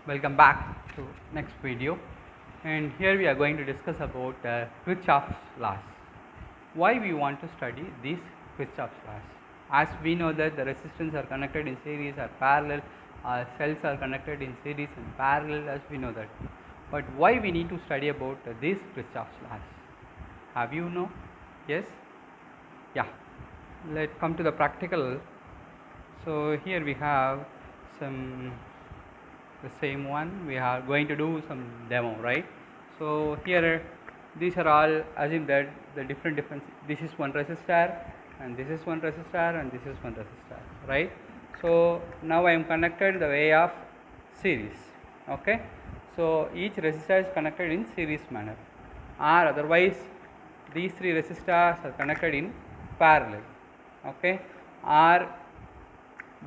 Welcome back to next video, and here we are going to discuss about Kirchhoff's laws. Why we want to study these Kirchhoff's laws? As we know that the resistance are connected in series or parallel, cells are connected in series and parallel, as we know that. But why we need to study about these Kirchhoff's laws? Have you know? Yes? Yeah. Let's come to the practical. So here we have the same one. We are going to do some demo, right? So here these are all, assume that the different this is one resistor and this is one resistor and this is one resistor, right? So now I am connected the way of series, okay? So each resistor is connected in series manner, or otherwise these three resistors are connected in parallel, okay? Or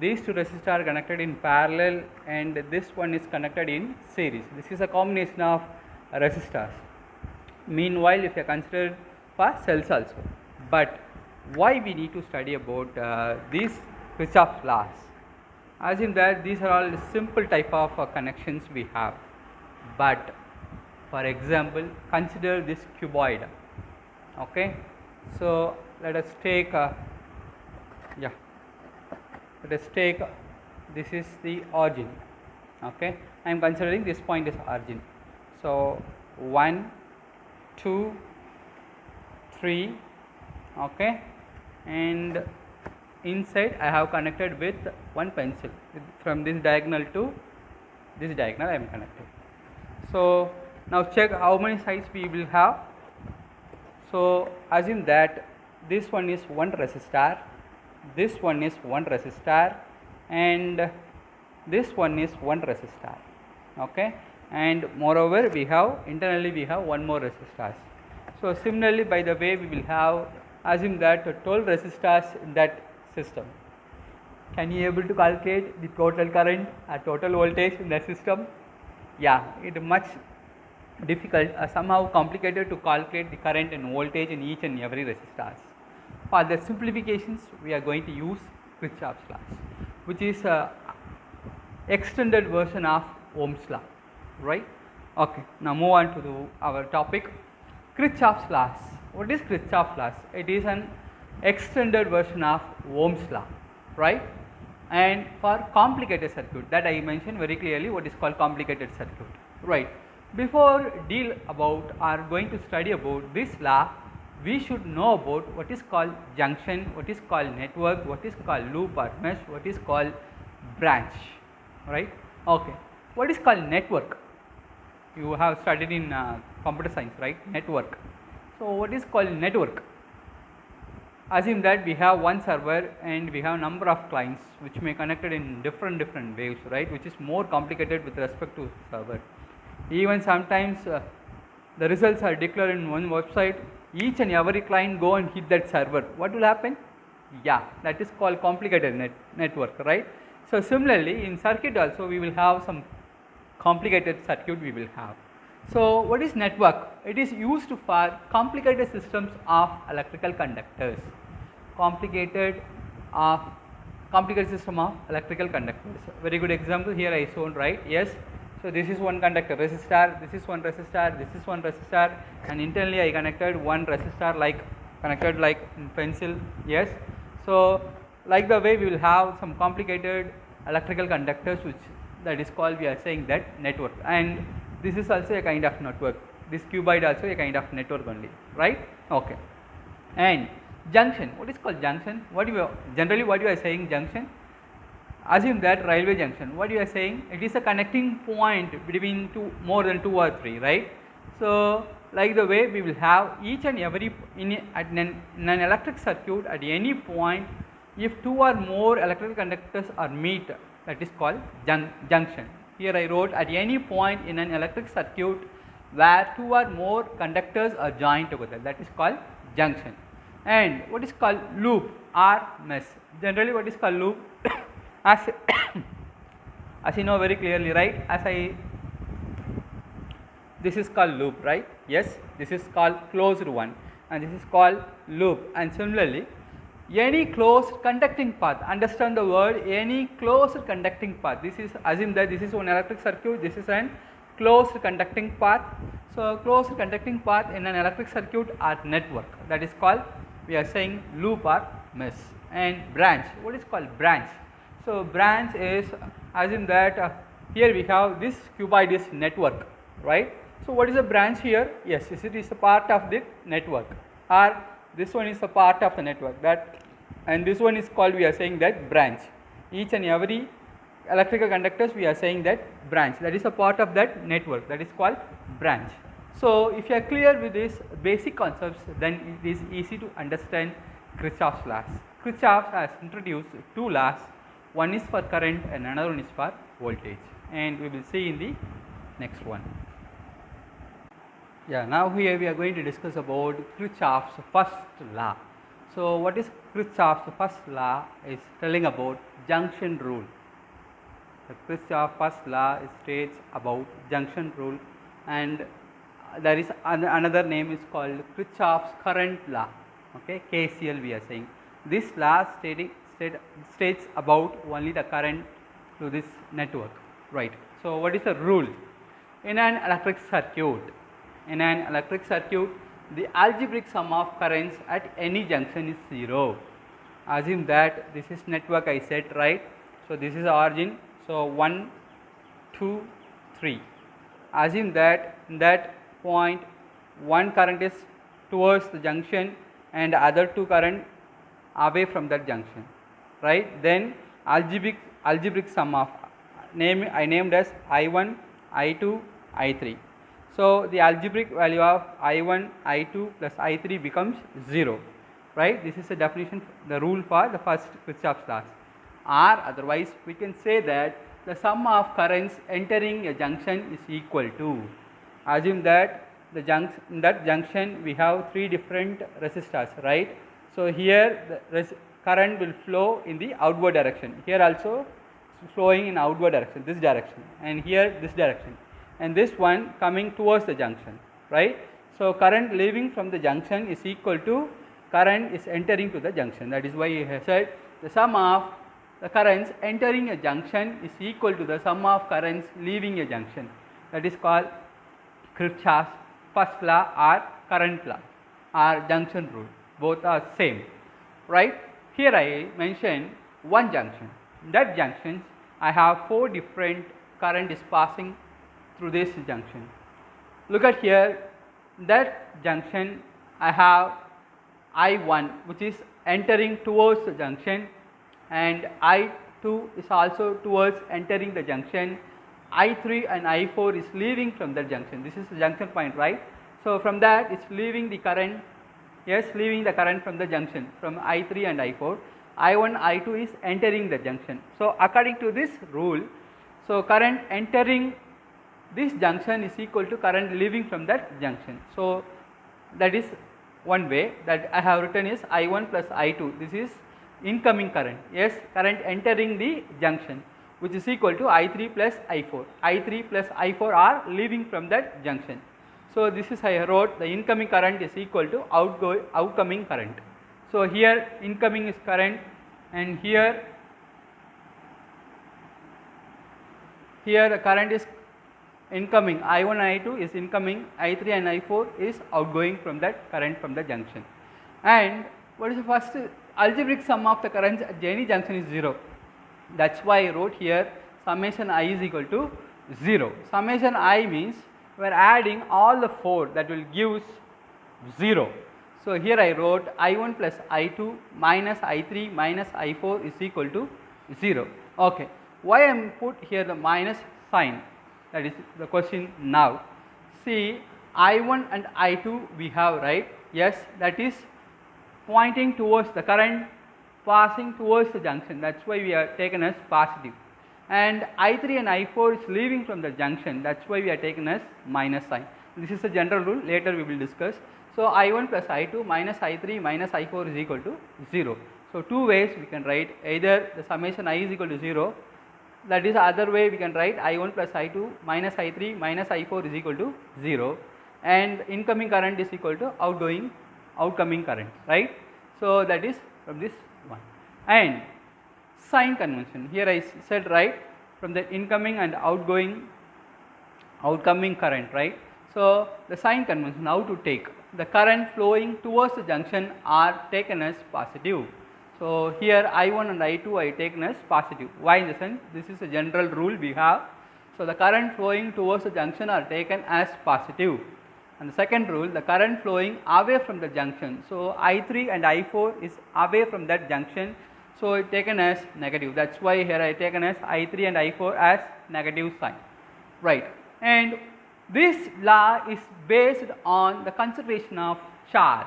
these two resistors are connected in parallel and this one is connected in series. This is a combination of resistors. Meanwhile, if you consider for cells also, but why we need to study about these Kirchhoff's laws? Assume that these are all simple type of connections we have, but for example, consider this cuboid. Okay, so let us take let us take this is the origin. Okay, I am considering this point is origin. So 1, 2, 3, okay, and inside I have connected with one pencil. From this diagonal to this diagonal I am connected. So now check how many sides we will have. So assume that this one is one resistor, this one is one resistor, and this one is one resistor, okay, and moreover we have internally we have one more resistors. So similarly, by the way, we will have, assume that 12 resistors in that system. Can you able to calculate the total current or total voltage in the system? Yeah, it is much difficult, somehow complicated to calculate the current and voltage in each and every resistors. For the simplifications, we are going to use Kirchhoff's laws, which is a extended version of Ohm's law, right? Okay, now move on to our topic, Kirchhoff's laws. What is Kirchhoff's laws? It is an extended version of Ohm's law, right? And for complicated circuit, that I mentioned very clearly what is called complicated circuit, right? Before deal about or going to study about this law, we should know about what is called junction, what is called network, what is called loop or mesh, what is called branch, right? Okay, what is called network? You have studied in computer science, right? Network. So what is called network? Assume that we have one server and we have number of clients which may connected in different waves, right? Which is more complicated with respect to server. Even sometimes the results are declared in one website. Each and every client go and hit that server. What will happen? Yeah, that is called complicated network, right? So similarly, in circuit also we will have some complicated circuit we will have. So what is network? It is used for complicated systems of electrical conductors. Complicated system of electrical conductors. Very good example here I shown, right? Yes. So this is one conductor resistor, this is one resistor, this is one resistor, and internally I connected one resistor like connected like in pencil. Yes. So like the way we will have some complicated electrical conductors, which that is called, we are saying that network, and this is also a kind of network. This cuboid also a kind of network only, right? Okay. And junction, what is called junction? What you generally what you are saying junction? Assume that railway junction, what you are saying, it is a connecting point between more than 2 or 3, right? So like the way we will have each and every in an electric circuit at any point, if 2 or more electrical conductors are meet, that is called junction. Here I wrote at any point in an electric circuit where 2 or more conductors are joined together, that is called junction. And what is called loop or mesh? Generally what is called loop? as you know very clearly, right? This is called loop, right? Yes, this is called closed one and this is called loop. And similarly, any closed conducting path. Understand the word any closed conducting path. This is, assume that this is one electric circuit, this is an closed conducting path. So closed conducting path in an electric circuit or network, that is called, we are saying, loop or mesh. And branch, what is called branch? So branch is, assume that here we have this cuboid network, right? So what is a branch here? Yes, it is a part of the network, or this one is a part of the network, that, and this one is called, we are saying that branch. Each and every electrical conductors, we are saying that branch, that is a part of that network, that is called branch. So if you are clear with these basic concepts, then it is easy to understand Kirchhoff's laws. Kirchhoff has introduced two laws, one is for current and another one is for voltage, and we will see in the next one. Yeah, now here we are going to discuss about Kirchhoff's first law. So what is Kirchhoff's first law? Is telling about junction rule. The Kirchhoff's first law states about junction rule, and there is another name is called Kirchhoff's current law. Okay, KCL we are saying. This law states about only the current to this network, right? So what is the rule? In an electric circuit, the algebraic sum of currents at any junction is 0. Assume that this is network, I said, right? So this is origin, so 1, 2, 3. Assume that in that point one current is towards the junction and other two current away from that junction, right? Then algebraic sum of I named as I1, I2, I3. So the algebraic value of I1, I2 plus I3 becomes 0, right? This is the definition, the rule for the first Kirchhoff's laws. Or otherwise we can say that the sum of currents entering a junction is equal to, assume that in that junction we have three different resistors, right? So here the current will flow in the outward direction, here also flowing in outward direction, this direction, and here this direction, and this one coming towards the junction, right? So current leaving from the junction is equal to current is entering to the junction. That is why he has said the sum of the currents entering a junction is equal to the sum of currents leaving a junction. That is called Kirchhoff's first law or current law or junction rule. Both are same, right? Here I mentioned one junction. In that junction I have four different current is passing through this junction. Look at here, that junction I have I1 which is entering towards the junction, and I2 is also towards entering the junction, I3 and I4 is leaving from that junction. This is the junction point, right? So from that it's leaving the current, yes, leaving the current from the junction from I3 and I4. I1, I2 is entering the junction. So according to this rule, so current entering this junction is equal to current leaving from that junction. So that is one way that I have written is I1 plus I2. This is incoming current, yes, current entering the junction, which is equal to I3 plus I4. I3 plus I4 are leaving from that junction. So this is, I wrote, the incoming current is equal to outgoing current. So here incoming is current, and here the current is incoming, I1 and I2 is incoming, I3 and I4 is outgoing from that current from the junction. And what is the first algebraic sum of the currents at any junction is 0. That's why I wrote here summation I is equal to 0. Summation I means we are adding all the four, that will give 0. So here I wrote I1 plus I2 minus I3 minus I4 is equal to 0. Okay, why I am put here the minus sign? That is the question now. See, I1 and I2 we have, right? Yes, that is pointing towards the current passing towards the junction. That's why we are taken as positive. And I3 and I4 is leaving from the junction. That's why we are taken as minus sign. This is a general rule. Later we will discuss. So I1 plus I2 minus I3 minus I4 is equal to 0. So two ways we can write, either the summation I is equal to 0. That is, other way we can write I1 plus I2 minus I3 minus I4 is equal to 0, and incoming current is equal to outgoing current, right? So that is from this one. And sign convention, here I said right, from the incoming and outgoing current, right. So, the sign convention, how to take the current flowing towards the junction are taken as positive. So, here I1 and I2 I taken as positive. Why? In the sense, this is a general rule we have. So, the current flowing towards the junction are taken as positive. And the second rule, the current flowing away from the junction. So, I3 and I4 is away from that junction. So, it taken as negative. That is why here I taken as I3 and I4 as negative sign, right. And this law is based on the conservation of charge.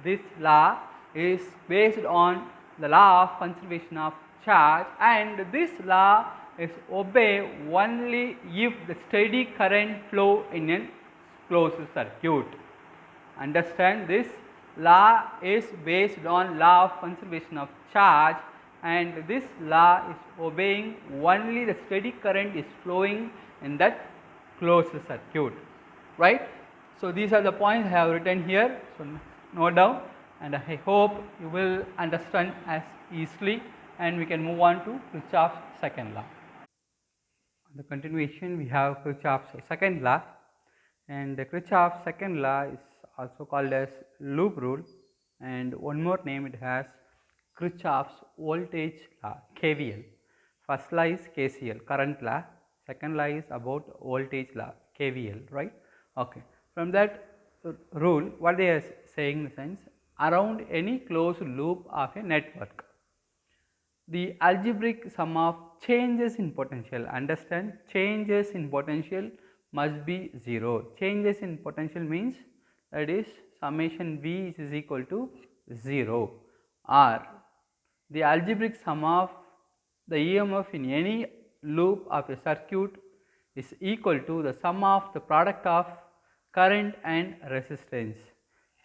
This law is based on the law of conservation of charge, and this law is obeyed only if the steady current flow in a closed circuit. Understand, this law is based on law of conservation of charge, and this law is obeying only the steady current is flowing in that closed circuit, right. So, these are the points I have written here. So, note down, and I hope you will understand as easily, and we can move on to Kirchhoff's second law. On the continuation, we have Kirchhoff's second law, and the Kirchhoff's second law is also called as loop rule, and one more name it has, Kirchhoff's voltage law, KVL. First law is KCL, current law. Second law is about voltage law, KVL, right. Okay. From that rule, what they are saying in the sense, around any closed loop of a network, the algebraic sum of changes in potential, understand, changes in potential must be 0. Changes in potential means, that is summation V is equal to 0, or the algebraic sum of the EMF in any loop of a circuit is equal to the sum of the product of current and resistance.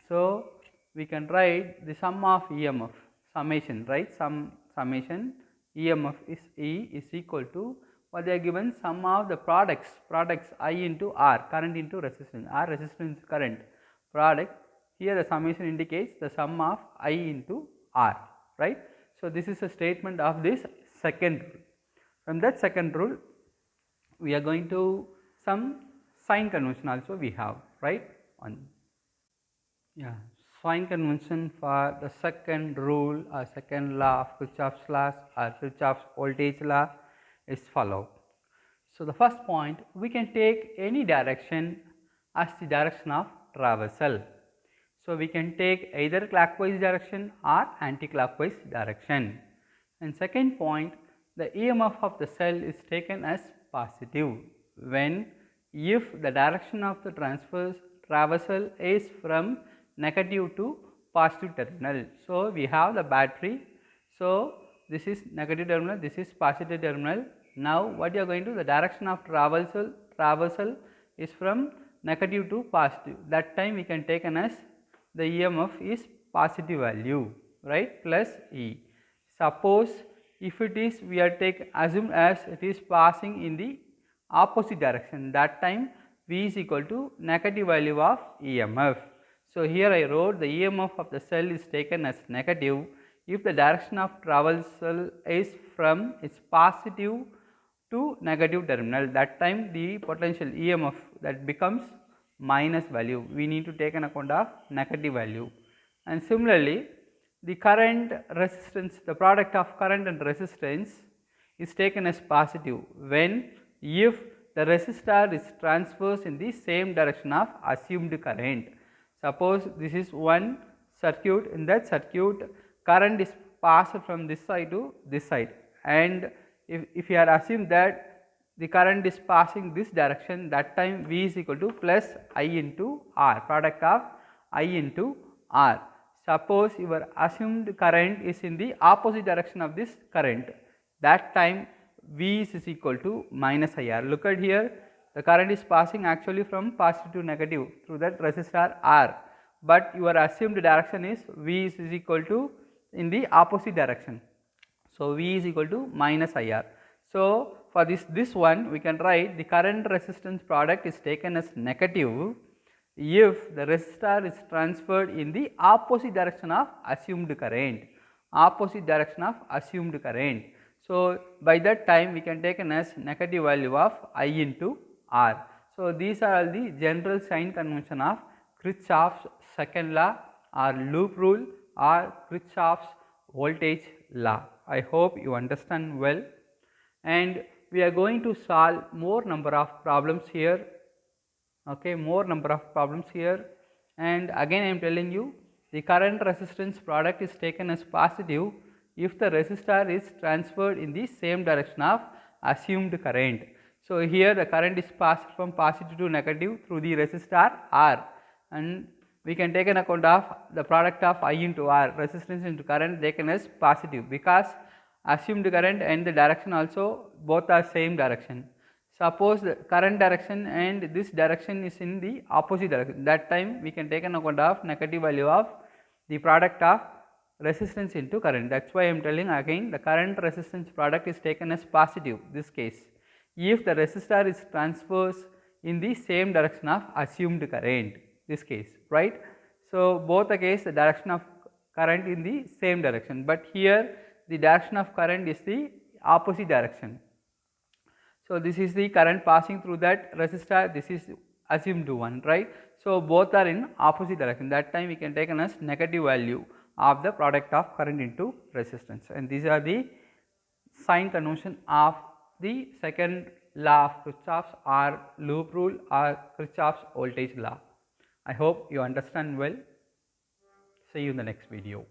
So, we can write the sum of EMF, summation, right, summation EMF is E is equal to what they are given, sum of the products I into R, current into resistance, R resistance current product. Here the summation indicates the sum of I into R, right. So, this is a statement of this second rule. From that second rule, we are going to some sign convention also we have, right. Sign convention for the second rule or second law of Kirchhoff's laws or Kirchhoff's voltage law is followed. So, the first point, we can take any direction as the direction of traversal. So, we can take either clockwise direction or anti-clockwise direction. And second point, the EMF of the cell is taken as positive when if the direction of the traversal is from negative to positive terminal. So, we have the battery. So, this is negative terminal, this is positive terminal. Now, what you are going to, the direction of traversal is from negative to positive. That time we can take as the EMF is positive value, right, plus E. Suppose if it is, we are assume as it is passing in the opposite direction, that time V is equal to negative value of EMF. So, here I wrote the EMF of the cell is taken as negative if the direction of traversal is from its positive to negative terminal, that time the potential EMF that becomes minus value, we need to take an account of negative value. And similarly, the current resistance, the product of current and resistance is taken as positive when if the resistor is transverse in the same direction of assumed current. Suppose this is one circuit, in that circuit current is passed from this side to this side, and if you are assumed that the current is passing this direction, that time V is equal to plus I into R, product of I into R. Suppose your assumed current is in the opposite direction of this current, that time V is equal to minus IR. Look at here, the current is passing actually from positive to negative through that resistor R, but your assumed direction is V is equal to in the opposite direction. So, V is equal to minus IR. So, for this one we can write the current resistance product is taken as negative if the resistor is transferred in the opposite direction of assumed current. opposite direction of assumed current. So, by that time we can take as negative value of I into R. So, these are all the general sign convention of Kirchhoff's second law or loop rule or Kirchhoff's voltage law. I hope you understand well, and we are going to solve more number of problems here. Okay, more number of problems here, and again I am telling you the current resistance product is taken as positive if the resistor is transferred in the same direction of assumed current. So, here the current is passed from positive to negative through the resistor R, and we can take an account of the product of I into R, resistance into current taken as positive, because assumed current and the direction also both are same direction. Suppose the current direction and this direction is in the opposite direction, that time we can take an account of negative value of the product of resistance into current. That is why I am telling again, the current resistance product is taken as positive this case if the resistor is transfers in the same direction of assumed current, this case, right. So, both the case the direction of current in the same direction, but here the direction of current is the opposite direction. So, this is the current passing through that resistor, this is assumed one, right. So, both are in opposite direction, that time we can take as negative value of the product of current into resistance, and these are the sign convention of the second law of Kirchhoff's or loop rule or Kirchhoff's voltage law. I hope you understand well. See you in the next video.